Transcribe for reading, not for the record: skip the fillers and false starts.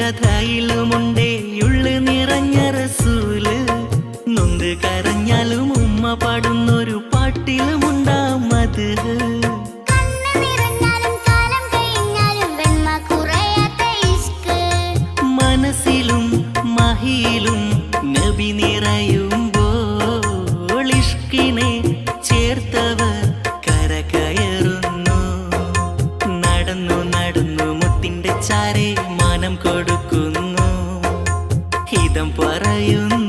കഥയിലുമുണ്ടേ ഉള്ളു നിറഞ്ഞ റസൂല്. നൊന്ത് കരഞ്ഞാലും ഉമ്മ പാടുന്നൊരു പാട്ടിലുമുണ്ടാം മദ്ഹ്. മനസ്സിലും മഹിയിലും നബി നിറയുമ്പോൾ ഇഷ്കിനെ ചേർത്തവർ കരകയറുന്നു. നടന്നു നടന്നു മുത്തിന്റെ ചാരെ മാനം കൊടുക്കുന്നു. ഹിതം പറയുന്നു